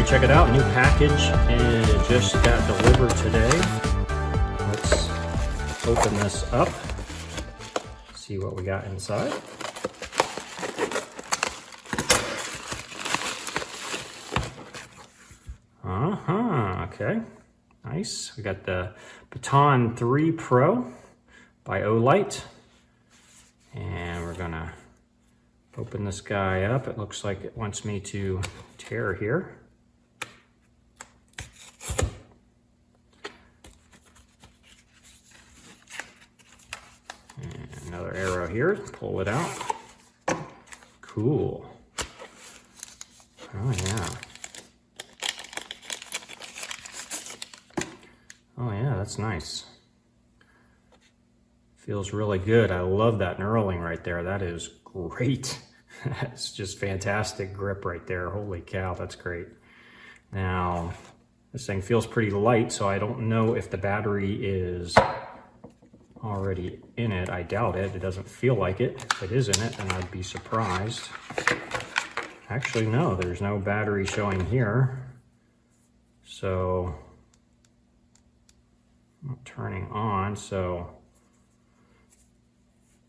check it out, new package, and it just got delivered today. Let's open this up, see what we got inside. Okay, nice. We got the Baton 3 Pro by Olight, and we're gonna open this guy up. It looks like it wants me to tear here. And another arrow here, pull it out. Cool. Oh yeah. Oh yeah, that's nice. Feels really good. I love that knurling right there. That is great. That's just fantastic grip right there. Holy cow, that's great. Now, this thing feels pretty light, so I don't know if the battery is already in it. I doubt it. It doesn't feel like it. If it is in it, then I'd be surprised. Actually, no, there's no battery showing here. So, not turning on, so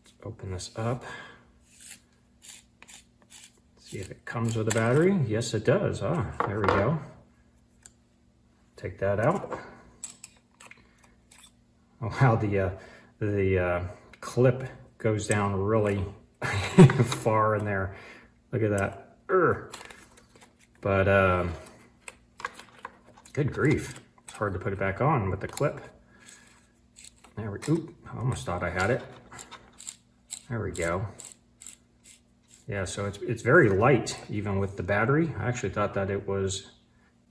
let's open this up. See if it comes with a battery. Yes, it does. Ah, there we go. Take that out. Oh wow, the clip goes down really far in there. Look at that. But good grief, it's hard to put it back on with the clip. There we go. Oop, I almost thought I had it. There we go. Yeah, so it's very light, even with the battery. I actually thought that it was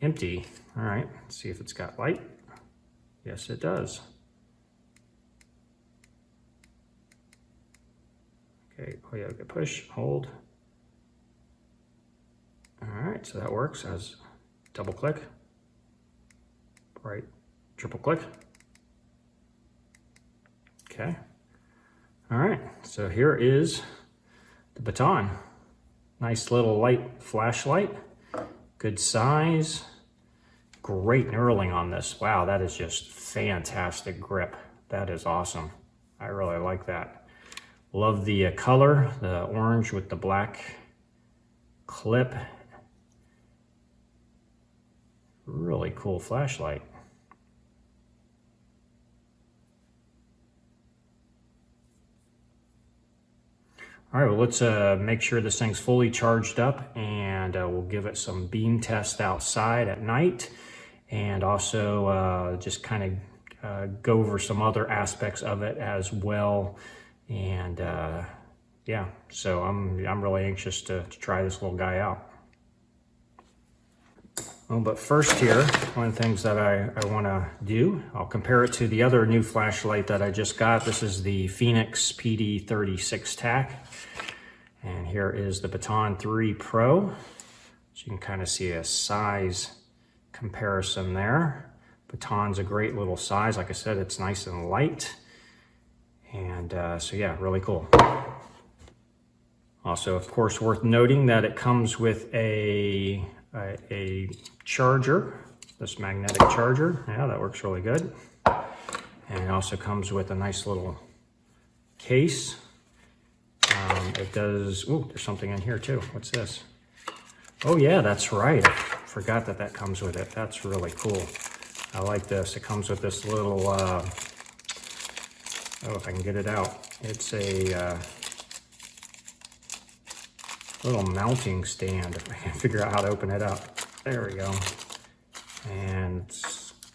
empty. All right, let's see if it's got light. Yes, it does. Okay, oh yeah, okay, push, hold. All right, so that works as double click, right, triple click. Okay, all right, so here is the Baton. Nice little light flashlight, good size, great knurling on this. Wow, that is just fantastic grip. That is awesome. I really like that. Love the color, the orange with the black clip. Really cool flashlight. All right, well, let's make sure this thing's fully charged up, and we'll give it some beam test outside at night, and also just kind of go over some other aspects of it as well. And yeah, so I'm really anxious to try this little guy out. Well, but first here, one of the things that I want to do, I'll compare it to the other new flashlight that I just got. This is the Phoenix PD36 TAC. And here is the Baton 3 Pro. So you can kind of see a size comparison there. Baton's a great little size. Like I said, it's nice and light. And so yeah, really cool. Also, of course, worth noting that it comes with a charger, this magnetic charger. Yeah, that works really good. And it also comes with a nice little case. It does, oh, there's something in here too. What's this? Oh yeah, that's right. I forgot that that comes with it. That's really cool. I like this. It comes with this little, oh, if I can get it out. It's a little mounting stand, if I can figure out how to open it up. There we go. And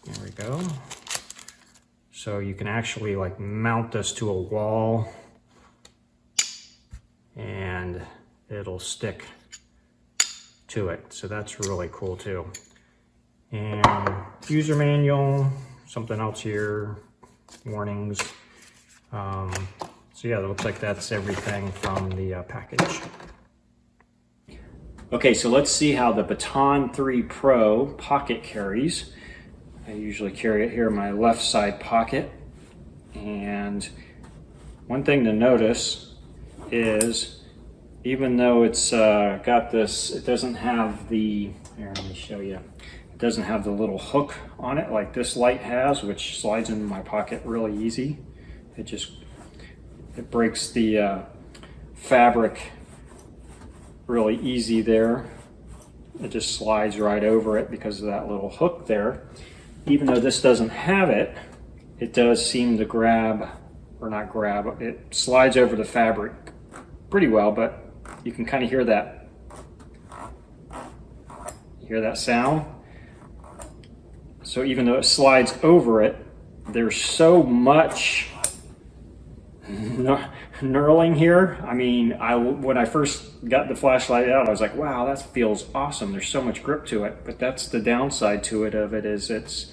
there we go. So you can actually like mount this to a wall and it'll stick to it. So that's really cool too. And user manual, something else here, warnings. So yeah, it looks like that's everything from the package. Okay, so let's see how the Baton 3 Pro pocket carries. I usually carry it here in my left side pocket. And one thing to notice is, even though it's got this, it doesn't have the Here, let me show you. It doesn't have the little hook on it like this light has, which slides into my pocket really easy. It breaks the fabric really easy there. It just slides right over it because of that little hook there. Even though this doesn't have it, it does seem to grab, or not grab, it slides over the fabric pretty well, but you can kind of hear that. You hear that sound? So even though it slides over it, there's so much knurling here. I mean, when I first got the flashlight out, I was like, wow, that feels awesome. There's so much grip to it. But that's the downside to it is it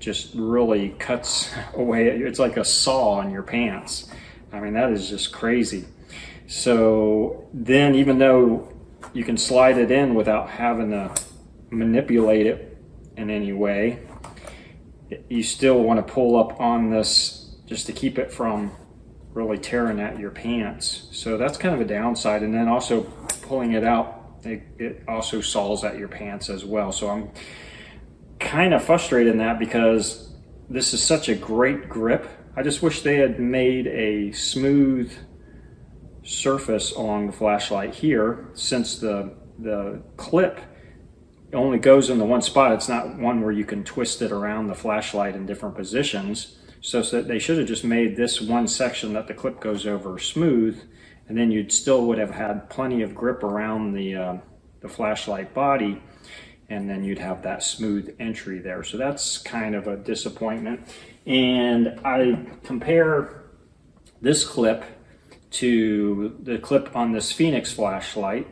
just really cuts away. It's like a saw on your pants. I mean, that is just crazy. So then, even though you can slide it in without having to manipulate it in any way, you still want to pull up on this just to keep it from really tearing at your pants. So that's kind of a downside. And then also pulling it out, it also saws at your pants as well. So I'm kind of frustrated in that because this is such a great grip. I just wish they had made a smooth surface along the flashlight here, since the clip only goes in the one spot. It's not one where you can twist it around the flashlight in different positions. So they should have just made this one section that the clip goes over smooth, and then you'd still would have had plenty of grip around the flashlight body, and then you'd have that smooth entry there. So that's kind of a disappointment. And I compare this clip to the clip on this Phoenix flashlight,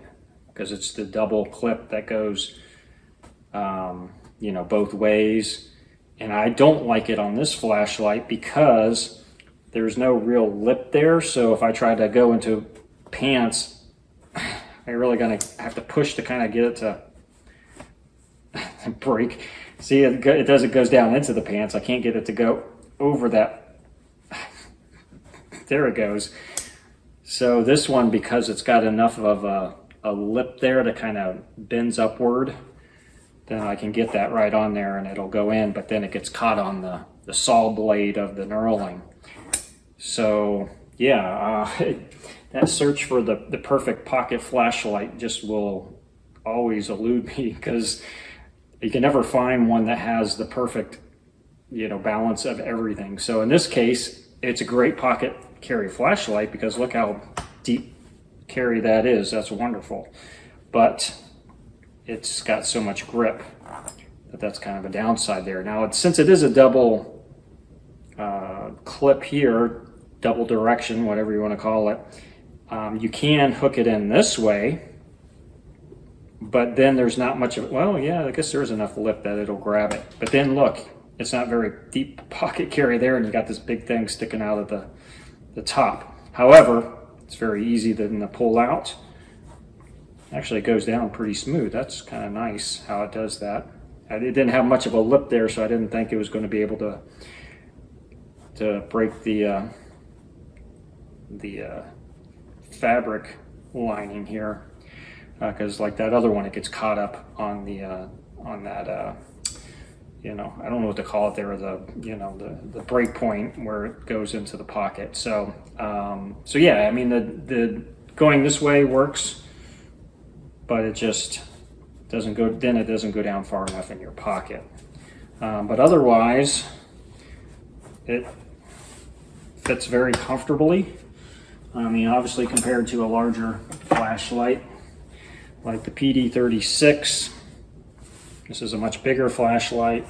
because it's the double clip that goes both ways. And I don't like it on this flashlight because there's no real lip there. So if I try to go into pants, I'm really gonna have to push to kind of get it to break. See, it goes down into the pants. I can't get it to go over that. There it goes. So this one, because it's got enough of a lip there to kind of bends upward, then I can get that right on there and it'll go in, but then it gets caught on the saw blade of the knurling. So yeah, that search for the perfect pocket flashlight just will always elude me, because you can never find one that has the perfect balance of everything. So in this case, it's a great pocket carry flashlight because look how deep carry that is. That's wonderful. But it's got so much grip that's kind of a downside there. Now, since it is a double clip here, double direction, whatever you want to call it, you can hook it in this way, but then there's not much of it. Well, yeah, I guess there's enough lip that it'll grab it. But then look, it's not very deep pocket carry there, and you got this big thing sticking out of the top. However, it's very easy then to pull out. Actually, it goes down pretty smooth. That's kind of nice how it does that. It didn't have much of a lip there, so I didn't think it was going to be able to break the fabric lining here, because like that other one, it gets caught up on that I don't know what to call it there, the break point where it goes into the pocket. So yeah, I mean the going this way works, but it just doesn't go, then it doesn't go down far enough in your pocket. But otherwise, it fits very comfortably. I mean, obviously compared to a larger flashlight like the PD36, this is a much bigger flashlight.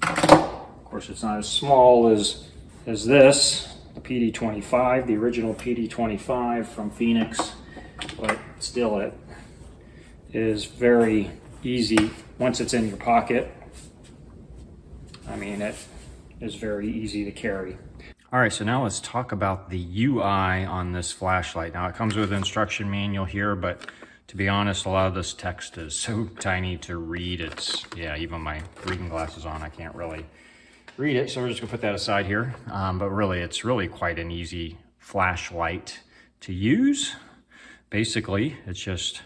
Of course, it's not as small as this, the PD25, the original PD25 from Phoenix, but still it is very easy once it's in your pocket. I mean, it is very easy to carry. All right, so now let's talk about the UI on this flashlight. Now it comes with an instruction manual here, but to be honest, a lot of this text is so tiny to read. Yeah, even my reading glasses on, I can't really read it. So we're just gonna put that aside here. But really, it's really quite an easy flashlight to use. Basically, it's just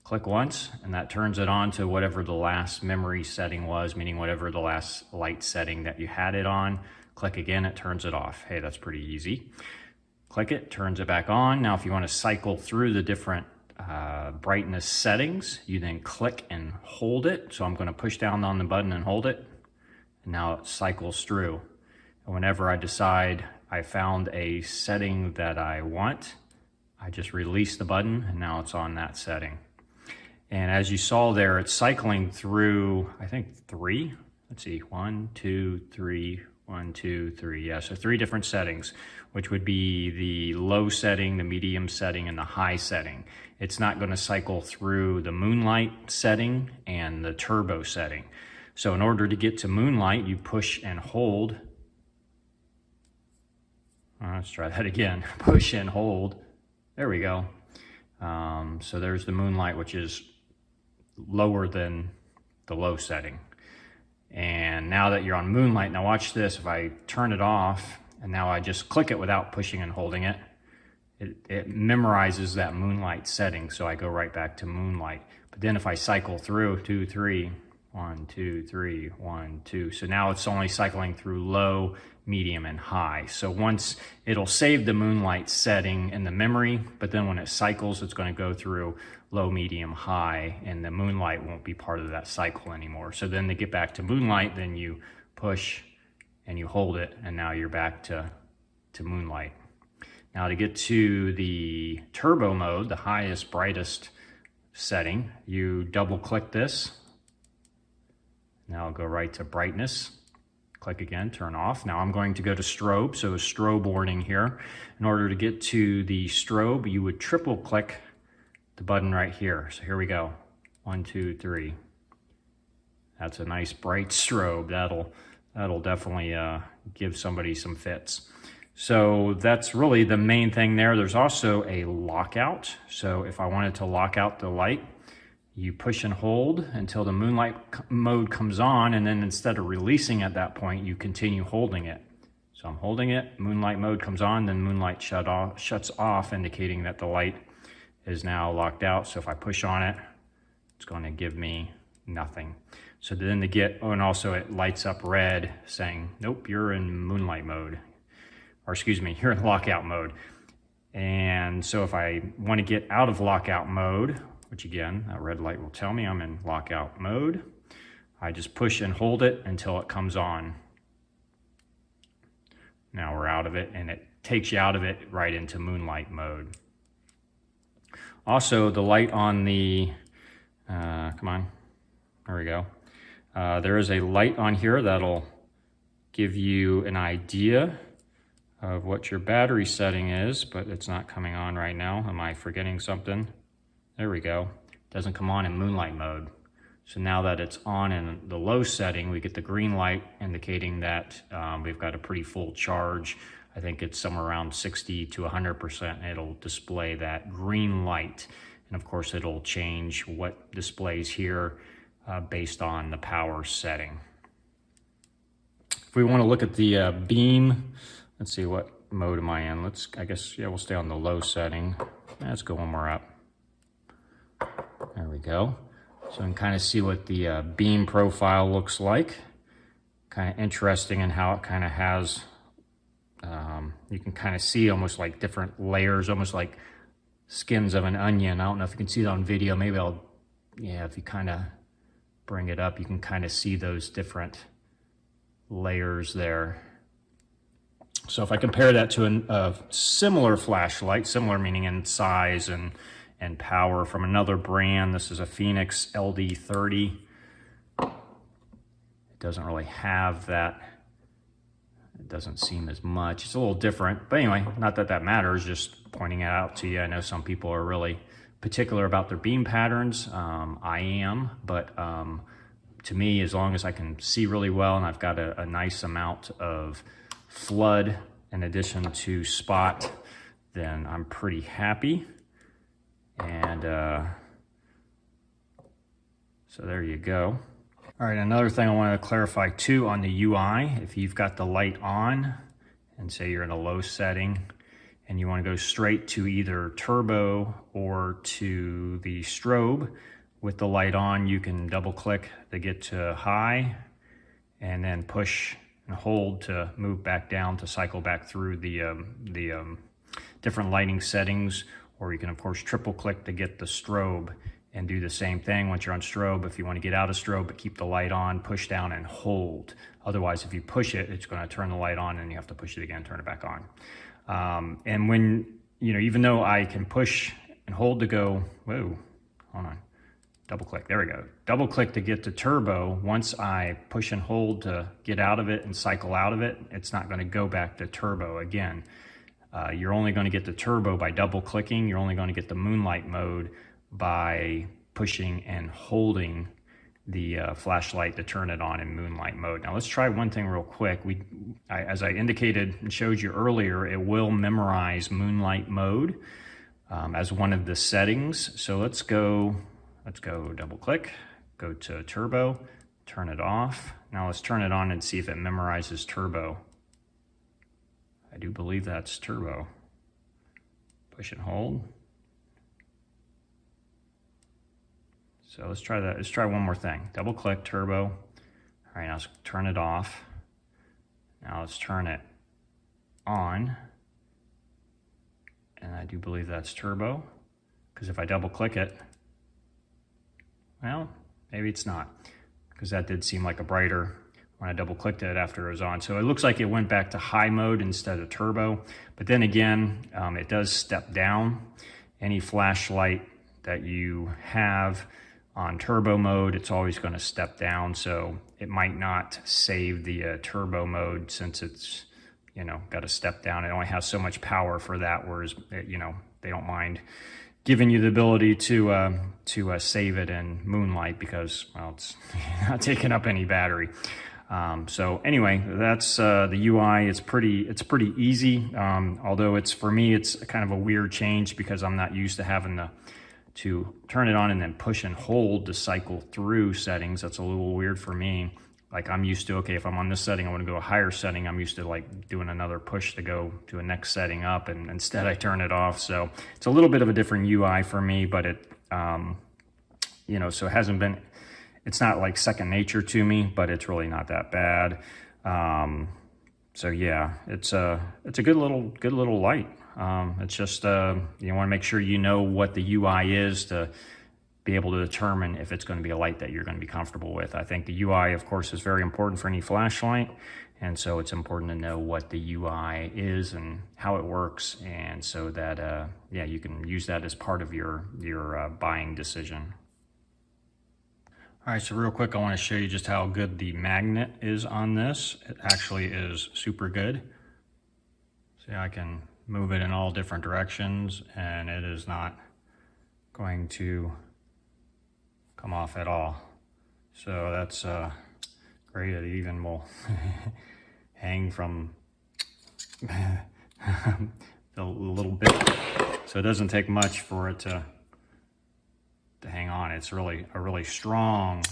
Click once, and that turns it on to whatever the last memory setting was, meaning whatever the last light setting that you had it on. Click again, it turns it off. Hey, that's pretty easy. Click it, turns it back on. Now, if you want to cycle through the different brightness settings, you then click and hold it. So I'm going to push down on the button and hold it. And now it cycles through. And whenever I decide I found a setting that I want, I just release the button and now it's on that setting. And as you saw there, it's cycling through, I think 3. Let's see, 1, 2, 3, 1, 2, 3. Yeah, so 3 different settings, which would be the low setting, the medium setting, and the high setting. It's not going to cycle through the moonlight setting and the turbo setting. So in order to get to moonlight, you push and hold. Let's try that again. Push and hold. There we go. So there's the moonlight, which is lower than the low setting. And now that you're on moonlight, now watch this. If I turn it off and now I just click it without pushing and holding it, it memorizes that moonlight setting. So I go right back to moonlight. But then if I cycle through 2, 3, 1, 2, 3, 1, 2. So now it's only cycling through low, medium, and high. So once it'll save the moonlight setting in the memory, but then when it cycles, it's going to go through low, medium, high, and the moonlight won't be part of that cycle anymore. So then to get back to moonlight, then you push and you hold it, and now you're back to moonlight. Now to get to the turbo mode, the highest, brightest setting, you double click this. Now I'll go right to brightness. Click again, turn off. Now I'm going to go to strobe, so a strobe warning here. In order to get to the strobe, you would triple click the button right here. So here we go. 1, 2, 3. That's a nice bright strobe. That'll definitely give somebody some fits. So that's really the main thing there. There's also a lockout. So if I wanted to lock out the light, you push and hold until the moonlight mode comes on, and then instead of releasing at that point, you continue holding it. So I'm holding it, moonlight mode comes on, then moonlight shuts off, indicating that the light is now locked out. So if I push on it, it's going to give me nothing. So then and also it lights up red saying, nope, you're in moonlight mode. Or excuse me, you're in lockout mode. And so if I want to get out of lockout mode, which again, that red light will tell me I'm in lockout mode, I just push and hold it until it comes on. Now we're out of it, and it takes you out of it right into moonlight mode. Also, the light on the, come on, there we go. There is a light on here that'll give you an idea of what your battery setting is, but it's not coming on right now. Am I forgetting something? There we go. It doesn't come on in moonlight mode. So now that it's on in the low setting, we get the green light indicating that we've got a pretty full charge. I think it's somewhere around 60 to 100%. It'll display that green light. And of course, it'll change what displays here based on the power setting. If we want to look at the beam, let's see, what mode am I in? I guess, yeah, we'll stay on the low setting. Let's go one more up. There we go. So you can kind of see what the beam profile looks like. Kind of interesting in how it kind of has, you can kind of see almost like different layers, almost like skins of an onion. I don't know if you can see that on video. Maybe if you kind of bring it up, you can kind of see those different layers there. So if I compare that to a similar flashlight, similar meaning in size and power from another brand, this is a Phoenix LD30. It doesn't really have that. It doesn't seem as much. It's a little different, but anyway, not that that matters, just pointing it out to you. I know some people are really particular about their beam patterns. I am, but to me, as long as I can see really well and I've got a nice amount of flood in addition to spot, then I'm pretty happy. And so there you go. All right, another thing I wanted to clarify too on the UI, if you've got the light on and say you're in a low setting and you want to go straight to either turbo or to the strobe. With the light on, you can double click to get to high and then push and hold to move back down to cycle back through the different lighting settings, or you can of course triple click to get the strobe and do the same thing once you're on strobe. If you want to get out of strobe but keep the light on, push down and hold. Otherwise, if you push it, it's going to turn the light on and you have to push it again, turn it back on. And when, even though I can push and hold to go, whoa, hold on. Double click, there we go. Double click to get to turbo. Once I push and hold to get out of it and cycle out of it, it's not going to go back to turbo again. You're only going to get to turbo by double clicking. You're only going to get the moonlight mode by pushing and holding the flashlight to turn it on in moonlight mode. Now let's try one thing real quick. As I indicated and showed you earlier, it will memorize moonlight mode as one of the settings. So let's go double click, go to turbo, turn it off. Now let's turn it on and see if it memorizes turbo. I do believe that's turbo. Push and hold. So let's try that. Let's try one more thing. Double click, turbo. All right, now let's turn it off. Now let's turn it on. And I do believe that's turbo, because if I double click it, well, maybe it's not, because that did seem like a brighter when I double clicked it after it was on. So it looks like it went back to high mode instead of turbo. But then again, it does step down. Any flashlight that you have on turbo mode, it's always going to step down. So it might not save the turbo mode, since it's, got to step down. It only has so much power for that, whereas, they don't mind giving you the ability to save it in moonlight, because, well, it's not taking up any battery. So anyway, that's the UI. It's pretty easy. Although for me, it's kind of a weird change, because I'm not used to having to turn it on and then push and hold to cycle through settings. That's a little weird for me. Like, I'm used to, okay, if I'm on this setting, I want to go a higher setting. I'm used to like doing another push to go to a next setting up, and instead I turn it off. So it's a little bit of a different UI for me, but so it hasn't been, it's not like second nature to me, but it's really not that bad. So yeah, it's a good little light. It's just, you want to make sure you know what the UI is to be able to determine if it's going to be a light that you're going to be comfortable with. I think the UI, of course, is very important for any flashlight. And so it's important to know what the UI is and how it works. And so that, you can use that as part of your buying decision. All right, so real quick, I want to show you just how good the magnet is on this. It actually is super good. See, I can move it in all different directions, and it is not going to come off at all. So that's great. It even will hang from a little bit. So it doesn't take much for it to hang on. It's really a really strong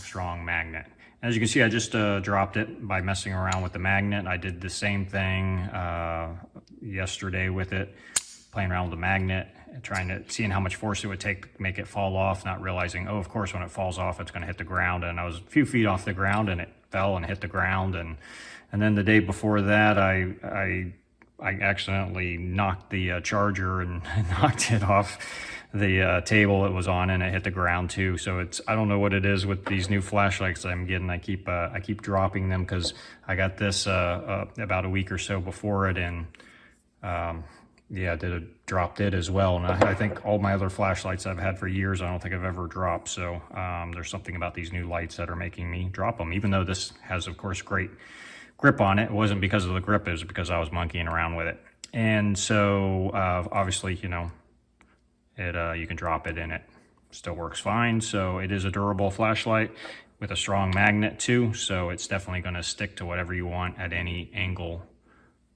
magnet. As you can see, I just dropped it by messing around with the magnet. I did the same thing yesterday with it, playing around with the magnet, seeing how much force it would take to make it fall off, not realizing, oh, of course, when it falls off, it's going to hit the ground. And I was a few feet off the ground, and it fell and hit the ground. And then the day before that, I accidentally knocked the charger and knocked it off the table it was on, and it hit the ground too. So I don't know what it is with these new flashlights I'm getting. I keep dropping them, because I got this about a week or so before it, and dropped it as well. And I think all my other flashlights I've had for years, I don't think I've ever dropped. So there's something about these new lights that are making me drop them, even though this has, of course, great grip on it. It wasn't because of the grip, it was because I was monkeying around with it. And so obviously, you can drop it and it still works fine. So it is a durable flashlight with a strong magnet too. So it's definitely going to stick to whatever you want at any angle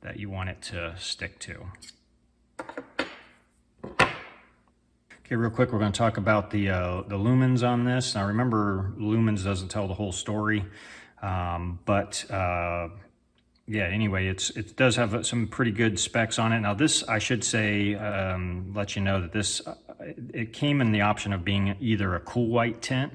that you want it to stick to. Okay, real quick, we're going to talk about the lumens on this. Now remember, lumens doesn't tell the whole story, but yeah, anyway, it does have some pretty good specs on it. Now this, I should say, let you know that this, it came in the option of being either a cool white tint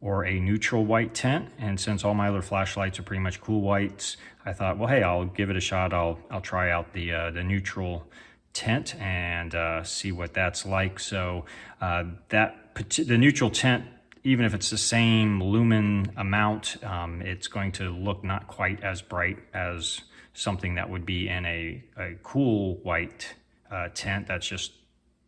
or a neutral white tint. And since all my other flashlights are pretty much cool whites, I thought, well, hey, I'll give it a shot. I'll try out the neutral tint and see what that's like. So the neutral tint, even if it's the same lumen amount, it's going to look not quite as bright as something that would be in a cool white tint. That's just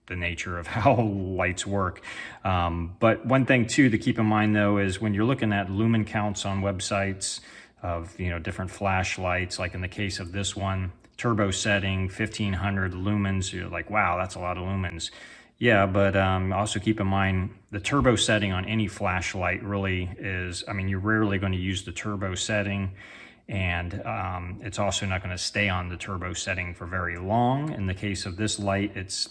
the nature of how lights work. But one thing too to keep in mind though is when you're looking at lumen counts on websites of different flashlights, like in the case of this one, turbo setting 1500 lumens, you're like, wow, that's a lot of lumens. Yeah, but also keep in mind the turbo setting on any flashlight really is, I mean, you're rarely going to use the turbo setting, and it's also not going to stay on the turbo setting for very long. In the case of this light, it's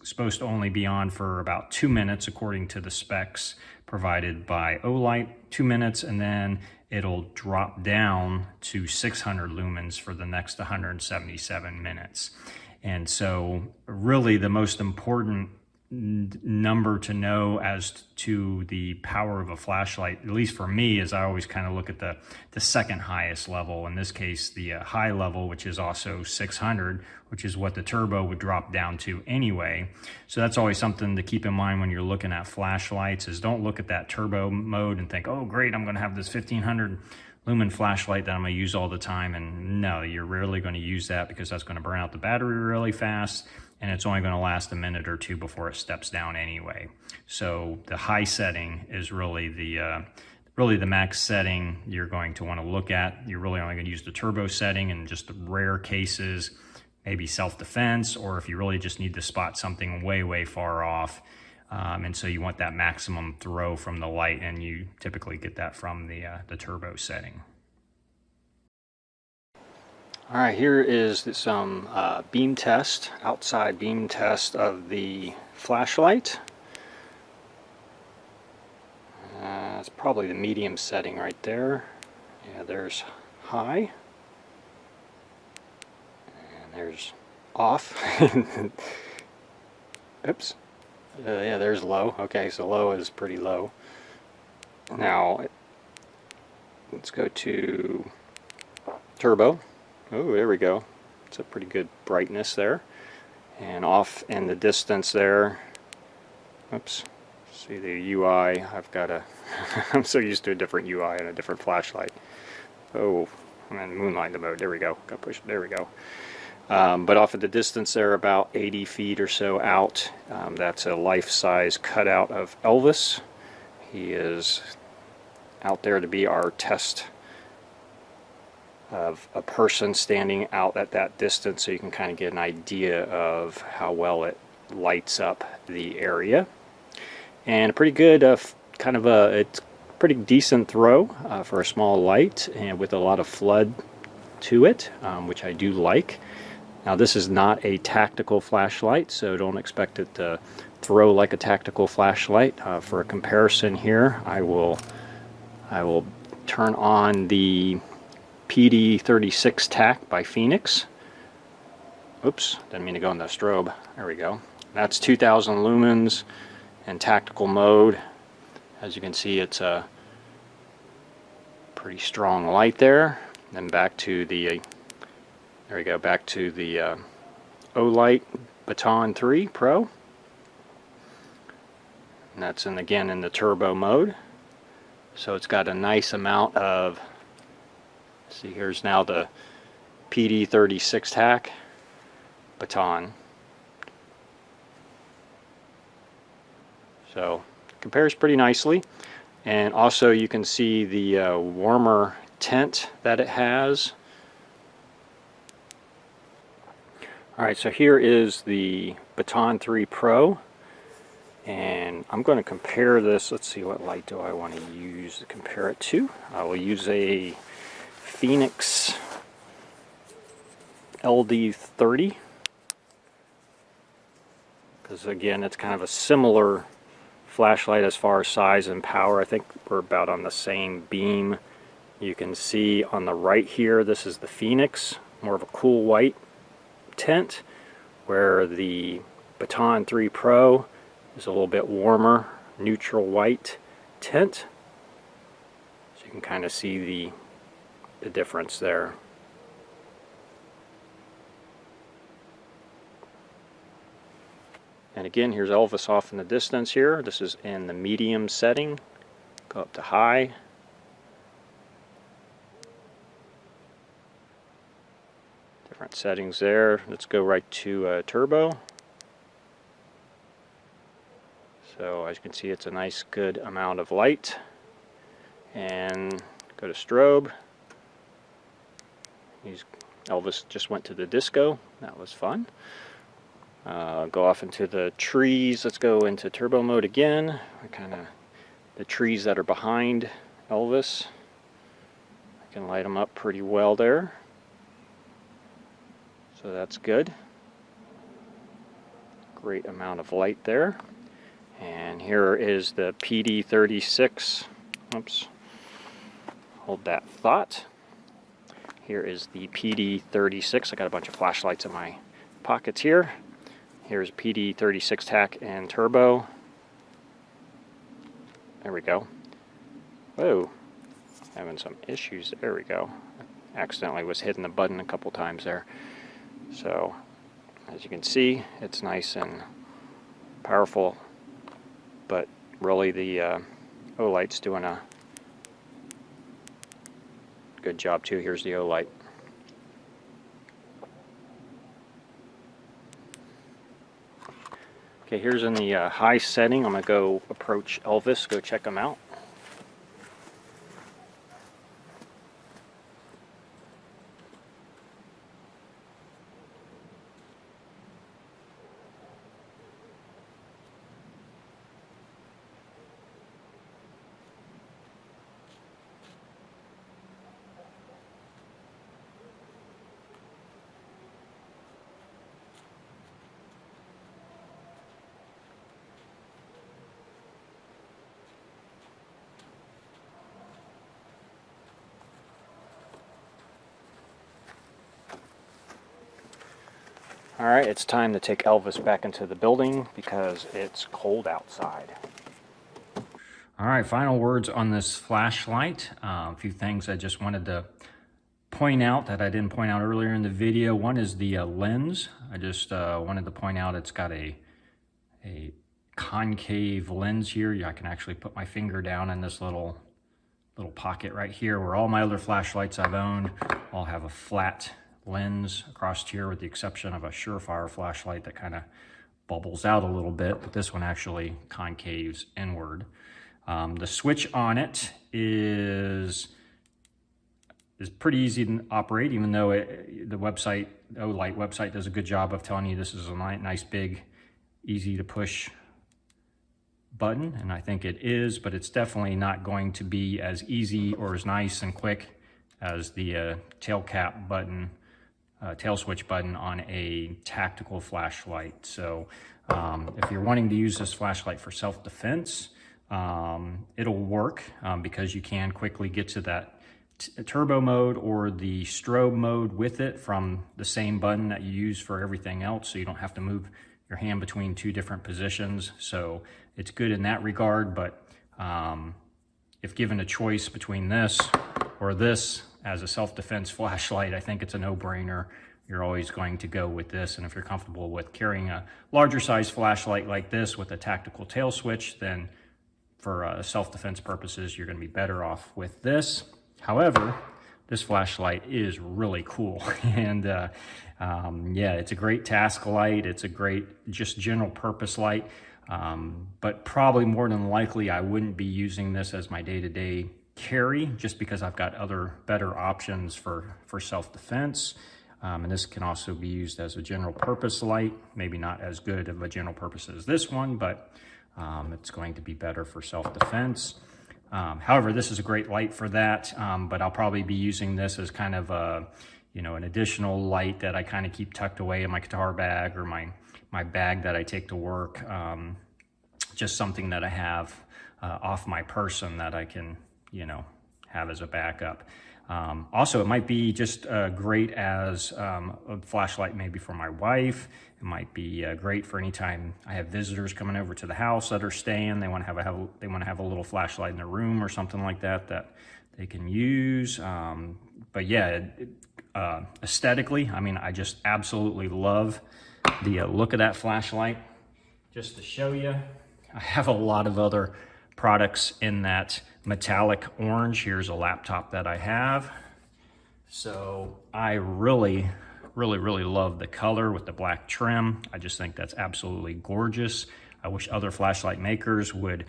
supposed to only be on for about 2 minutes according to the specs provided by Olight, 2 minutes, and then it'll drop down to 600 lumens for the next 177 minutes. And so really the most important number to know as to the power of a flashlight, at least for me, is I always kind of look at the second highest level. In this case, the high level, which is also 600, which is what the turbo would drop down to anyway. So that's always something to keep in mind when you're looking at flashlights, is don't look at that turbo mode and think, oh great, I'm going to have this 1500 lumen flashlight that I'm going to use all the time. And no, you're rarely going to use that, because that's going to burn out the battery really fast, and it's only going to last a minute or two before it steps down anyway. So the high setting is really the max setting you're going to want to look at. You're really only going to use the turbo setting in just the rare cases, maybe self-defense, or if you really just need to spot something way far off. And so you want that maximum throw from the light, and you typically get that from the turbo setting. All right, here is some beam test, outside beam test of the flashlight. It's probably the medium setting right there. Yeah, there's high, and there's off. Oops. Yeah, there's low. Okay, so low is pretty low. Now, let's go to turbo. Oh, there we go. It's a pretty good brightness there. And off in the distance there. Oops. See the UI. I've got a... I'm so used to a different UI and a different flashlight. Oh, I'm in moonlight mode. There we go. Got pushed. There we go. But off at the distance there, about 80 feet or so out, that's a life-size cutout of Elvis. He is out there to be our test of a person standing out at that distance, so you can kind of get an idea of how well it lights up the area. And a pretty good it's pretty decent throw for a small light, and with a lot of flood to it, which I do like. Now this is not a tactical flashlight, so don't expect it to throw like a tactical flashlight. For a comparison here, I will turn on the PD36 tack by Phoenix. Oops, didn't mean to go in the strobe. There we go. That's 2000 lumens in tactical mode. As you can see, it's a pretty strong light there. Then back to the there we go, back to the Olight Baton 3 Pro. And that's again in the turbo mode. So it's got a nice amount of, see, here's now the PD36 tack baton. So compares pretty nicely. And also you can see the warmer tint that it has. Alright, so here is the Baton 3 Pro, and I'm going to compare this. Let's see, what light do I want to use to compare it to. I will use a Phoenix LD30, because again it's kind of a similar flashlight as far as size and power. I think we're about on the same beam You can see on the right here, this is the Phoenix, more of a cool white tint, where the Baton 3 Pro is a little bit warmer, neutral white tint. So you can kind of see the difference there. And again, here's Elvis off in the distance here. This is in the medium setting. Go up to high. Different settings there. Let's go right to turbo. So as you can see, it's a nice good amount of light. And go to strobe. Elvis just went to the disco. That was fun. Go off into the trees. Let's go into turbo mode again. Kind of the trees that are behind Elvis. I can light them up pretty well there. So that's good. Great amount of light there. And here is the PD36. Oops. Hold that thought. Here is the PD36. I got a bunch of flashlights in my pockets here. Here's PD36 tack and turbo. There we go. Whoa. Having some issues. There we go. Accidentally was hitting the button a couple times there. So, as you can see, it's nice and powerful, but really the Olight's doing a good job too. Here's the Olight. Okay, here's in the high setting. I'm going to go approach Elvis, go check him out. Alright, it's time to take Elvis back into the building because it's cold outside. Alright, final words on this flashlight. A few things I just wanted to point out that I didn't point out earlier in the video. One is the lens. I just wanted to point out it's got a concave lens here. I can actually put my finger down in this little pocket right here, where all my other flashlights I've owned all have a flat lens across here, with the exception of a Surefire flashlight that kind of bubbles out a little bit, but this one actually concaves inward. The switch on it is pretty easy to operate, even though the website, the Olight website, does a good job of telling you this is a nice big, easy to push button, and I think it is, but it's definitely not going to be as easy or as nice and quick as the tail cap button, tail switch button on a tactical flashlight. So if you're wanting to use this flashlight for self-defense, it'll work because you can quickly get to that turbo mode or the strobe mode with it from the same button that you use for everything else, so you don't have to move your hand between two different positions. So it's good in that regard, but if given a choice between this or this as a self-defense flashlight, I think it's a no-brainer. You're always going to go with this, and if you're comfortable with carrying a larger size flashlight like this with a tactical tail switch, then for self-defense purposes, you're going to be better off with this. However, this flashlight is really cool, and yeah, it's a great task light. It's a great just general purpose light, but probably more than likely I wouldn't be using this as my day-to-day carry, just because I've got other better options for self-defense. And this can also be used as a general purpose light, maybe not as good of a general purpose as this one, but it's going to be better for self-defense. However, this is a great light for that, but I'll probably be using this as kind of a, an additional light that I kind of keep tucked away in my guitar bag or my bag that I take to work. Just something that I have off my person that I can, have as a backup. Also, it might be just great as a flashlight maybe for my wife. It might be great for any time I have visitors coming over to the house that are staying. They want to have a little flashlight in their room or something like that that they can use. But yeah, aesthetically, I mean, I just absolutely love the look of that flashlight. Just to show you, I have a lot of other products in that metallic orange. Here's a laptop that I have. So I really love the color with the black trim. I just think that's absolutely gorgeous. I wish other flashlight makers would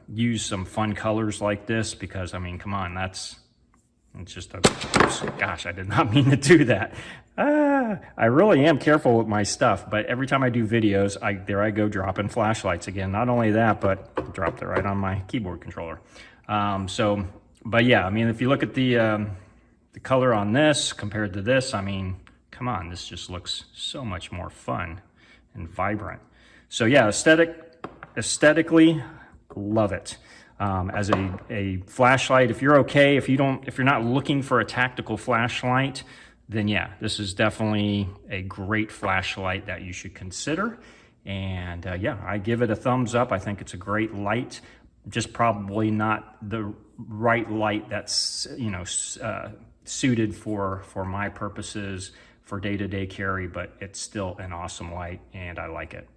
use some fun colors like this, because I mean, come on, it's just a, gosh, I did not mean to do that. I really am careful with my stuff, but every time I do videos, there I go dropping flashlights again. Not only that, but I dropped it right on my keyboard controller. But yeah, I mean, if you look at the color on this compared to this, I mean, come on, this just looks so much more fun and vibrant. So yeah, aesthetically, love it. As a flashlight, if you're not looking for a tactical flashlight, then yeah, this is definitely a great flashlight that you should consider. And yeah, I give it a thumbs up. I think it's a great light, just probably not the right light that's, you know, suited for my purposes for day-to-day carry, but it's still an awesome light and I like it.